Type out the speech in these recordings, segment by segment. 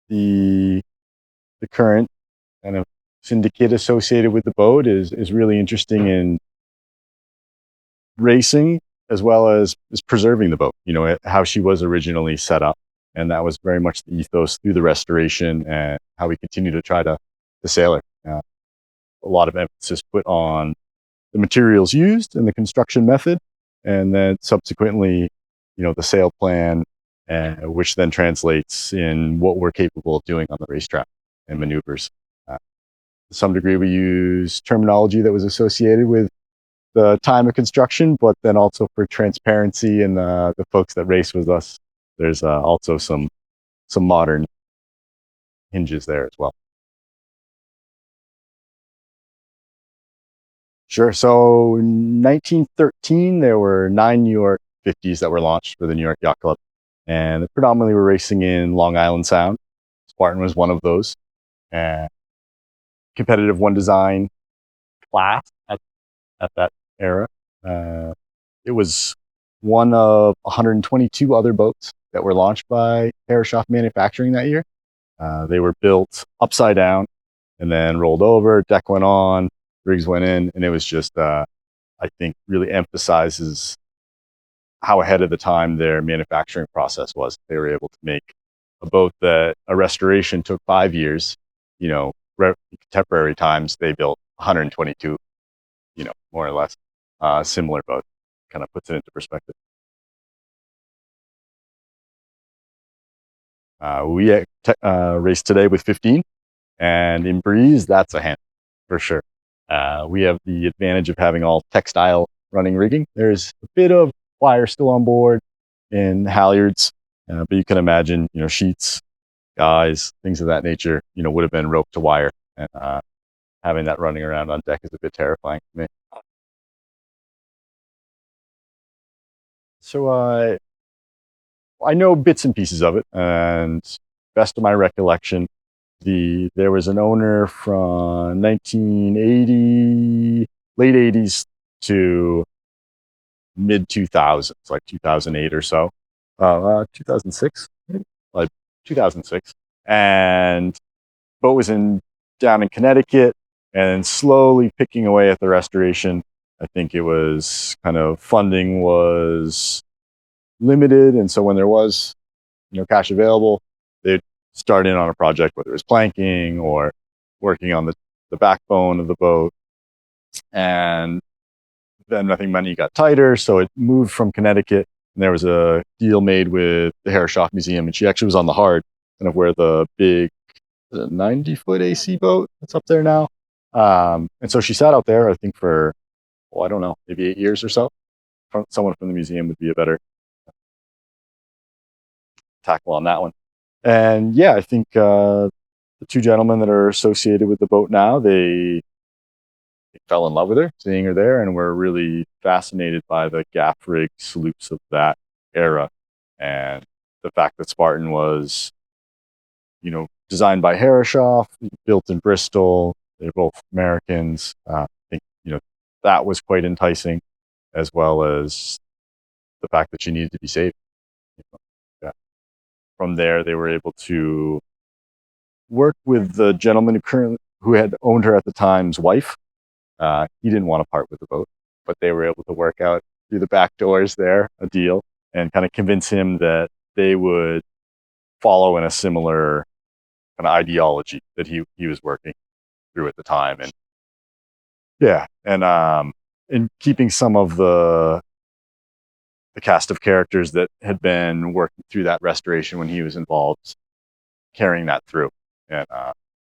the current kind of syndicate associated with the boat is really interesting in racing as well as preserving the boat, you know, how she was originally set up. And that was very much the ethos through the restoration and how we continue to try to sail her. A lot of emphasis put on the materials used and the construction method, and then subsequently, you know, the sail plan, which then translates in what we're capable of doing on the racetrack and maneuvers. To some degree, we use terminology that was associated with the time of construction, but then also for transparency and the folks that race with us, there's also some modern hinges there as well. Sure. So in 1913, there were 9 New York 50s that were launched for the New York Yacht Club, and they predominantly were racing in Long Island Sound. Spartan was one of those. And competitive one design class at that era. It was one of 122 other boats that were launched by Herreshoff Manufacturing that year. They were built upside down and then rolled over, deck went on, rigs went in, and it was just, I think, really emphasizes how ahead of the time their manufacturing process was. They were able to make a boat that a restoration took 5 years, you know, contemporary times, they built 122, you know, more or less. Similar boat, kind of puts it into perspective. We race today with 15, and in breeze, that's a hand for sure. We have the advantage of having all textile running rigging. There's a bit of wire still on board in halyards, but you can imagine, you know, sheets, guys, things of that nature, you know, would have been roped to wire, and having that running around on deck is a bit terrifying for me. So I know bits and pieces of it, and best of my recollection, there was an owner from 1980, late 80s to mid 2000s, like 2008 or so, 2006, like 2006, and boat was down in Connecticut, and slowly picking away at the restoration. I think it was kind of funding was limited, and so when there was, you know, cash available, they'd start in on a project, whether it was planking or working on the backbone of the boat. And then I think money got tighter, so it moved from Connecticut, and there was a deal made with the Herreshoff Museum, and she actually was on the Hard, kind of where the big 90-foot AC boat that's up there now. And so she sat out there, I think, for, well, I don't know, maybe 8 years or so. Someone from the museum would be a better tackle on that one. And yeah, I think the two gentlemen that are associated with the boat now, they fell in love with her, seeing her there, and were really fascinated by the gaff rig sloops of that era, and the fact that Spartan was, you know, designed by Herreshoff, built in Bristol. They're both Americans. I think, you know, that was quite enticing, as well as the fact that she needed to be saved. You know, yeah. From there, they were able to work with the gentleman who had owned her at the time's wife. He didn't want to part with the boat, but they were able to work out through the back doors there a deal and kind of convince him that they would follow in a similar kind of ideology that he was working through at the time. And yeah, and in keeping some of the cast of characters that had been working through that restoration when he was involved, carrying that through, and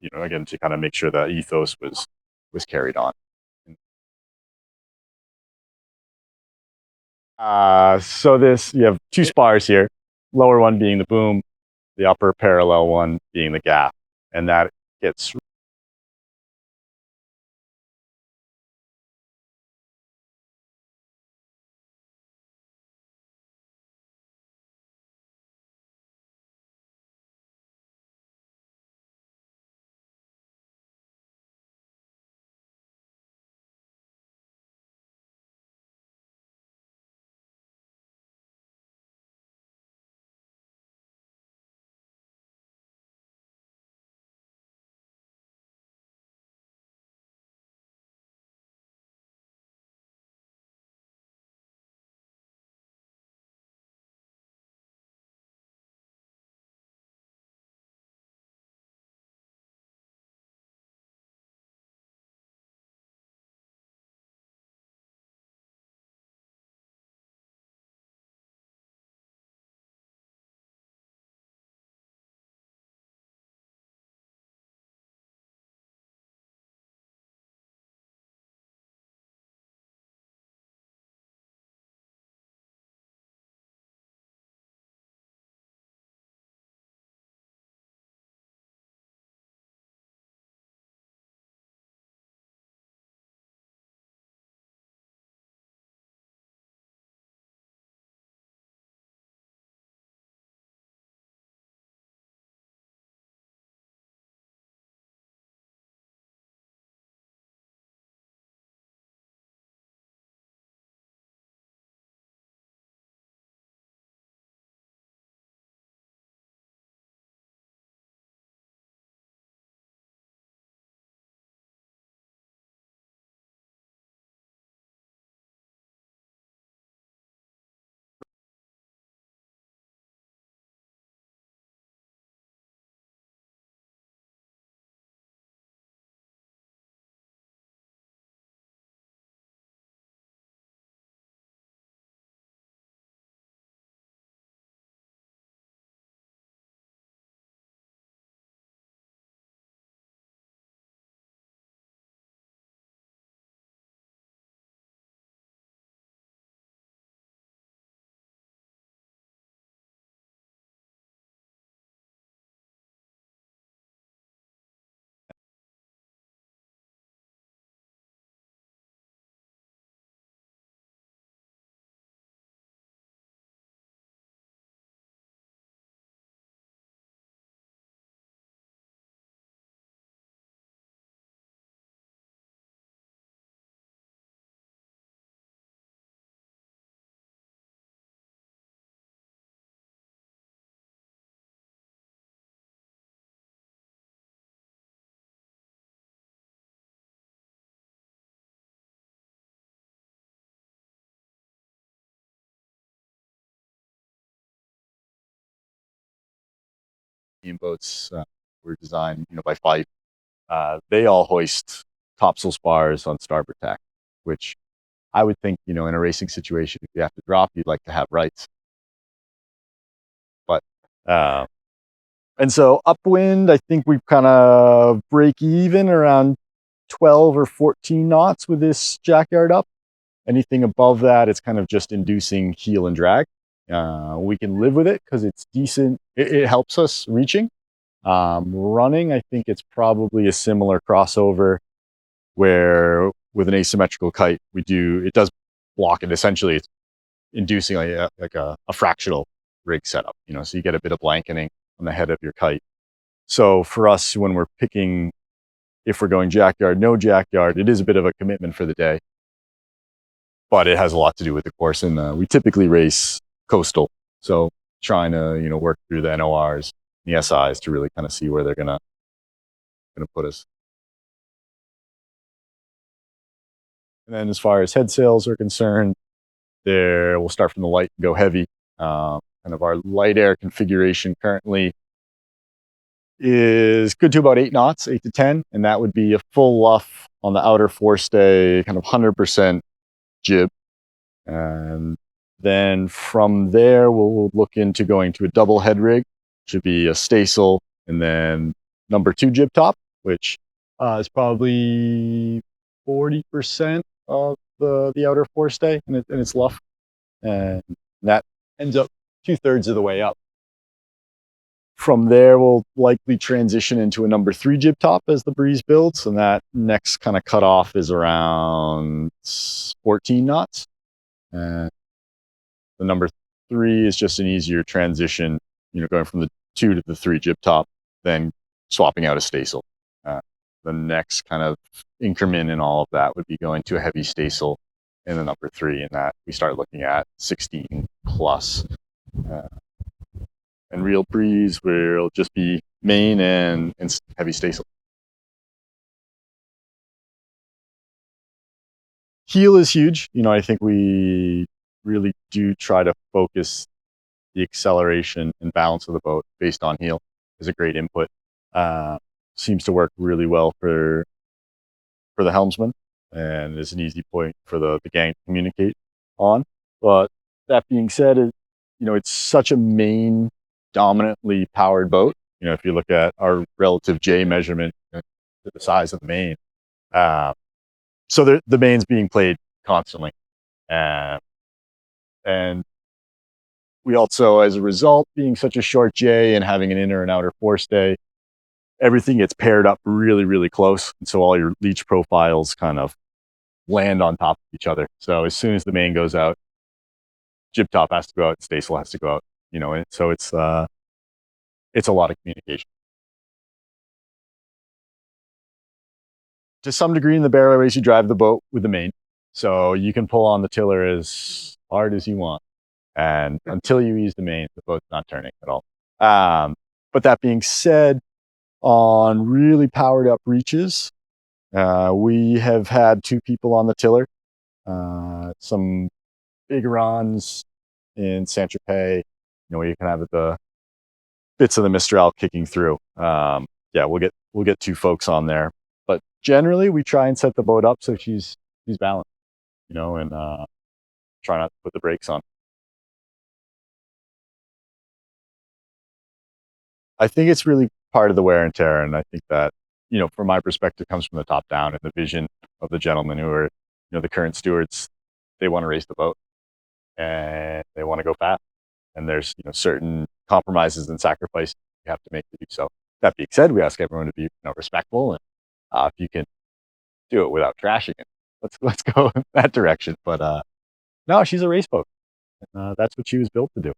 you know, again, to kind of make sure that ethos was carried on. So you have two spars here, lower one being the boom, the upper parallel one being the gaff, and that gets European boats were designed, by Fife. They all hoist topsail spars on starboard tack, which I would think, in a racing situation, if you have to drop, you'd like to have rights. But and so upwind, I think we kind of break even around 12 or 14 knots with this jackyard up. Anything above that, it's kind of just inducing heel and drag. We can live with it because it's decent. It helps us reaching. Running, I think it's probably a similar crossover where with an asymmetrical kite, it does block it. Essentially, it's inducing like a fractional rig setup, so you get a bit of blanketing on the head of your kite. So for us, when we're picking, if we're going jackyard, no jackyard, it is a bit of a commitment for the day, but it has a lot to do with the course. And we typically race coastal. So trying to, work through the NORs, the SIs to really kind of see where they're gonna put us. And then as far as head sails are concerned, we'll start from the light and go heavy. Kind of our light air configuration currently is good to about 8 knots, 8 to 10, and that would be a full luff on the outer forestay, kind of 100% jib. And then from there, we'll look into going to a double head rig, which would be a staysail, and then number 2 jib top, which is probably 40% of the outer forestay and its luff. And that ends up 2/3 of the way up. From there, we'll likely transition into a number 3 jib top as the breeze builds, and that next kind of cutoff is around 14 knots. And the number 3 is just an easier transition, going from the 2 to the 3 jib top, then swapping out a staysail. The next kind of increment in all of that would be going to a heavy staysail in the number 3, and that we start looking at 16 plus. And real breeze will just be main and heavy staysail. Heel is huge. I think we really do try to focus the acceleration and balance of the boat based on heel is a great input. Seems to work really well for the helmsman, and is an easy point for the gang to communicate on. But that being said, it's such a main dominantly powered boat. If you look at our relative J measurement to the size of the main, so the main's being played constantly, and we also, as a result, being such a short J and having an inner and outer forestay, everything gets paired up really, really close, and so all your leach profiles kind of land on top of each other. So as soon as the main goes out, jib top has to go out, staysail has to go out. And so it's a lot of communication. To some degree, in the barrel race, you drive the boat with the main, so you can pull on the tiller as hard as you want, and until you ease the main, the boat's not turning at all. But that being said, on really powered up reaches, we have had 2 people on the tiller. Some big runs in Saint-Tropez, where you can have the bits of the Mistral kicking through. We'll get 2 folks on there, but generally we try and set the boat up so she's balanced, and try not to put the brakes on. I think it's really part of the wear and tear, and I think that, from my perspective, comes from the top down, and the vision of the gentlemen who are, the current stewards. They want to race the boat, and they want to go fast, and there's, certain compromises and sacrifices you have to make to do so. That being said, we ask everyone to be, respectful, and if you can do it without trashing it, let's go in that direction. But no, she's a race boat, and that's what she was built to do.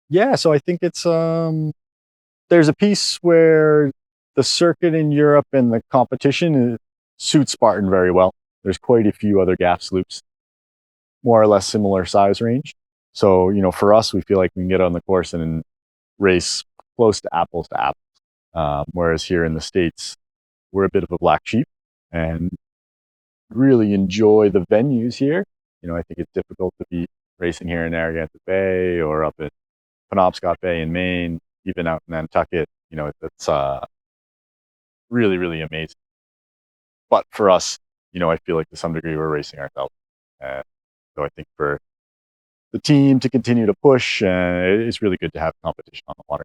Yeah, so I think it's there's a piece where the circuit in Europe and the competition suits Spartan very well. There's quite a few other gaff sloops, more or less similar size range. So, for us, we feel like we can get on the course and race close to apples. Whereas here in the States, we're a bit of a black sheep and really enjoy the venues here. I think it's difficult to beat racing here in Narragansett Bay or up at Penobscot Bay in Maine, even out in Nantucket. You know, it's really, really amazing. But for us, you know, I feel like to some degree we're racing ourselves. And so I think for the team to continue to push, it's really good to have competition on the water.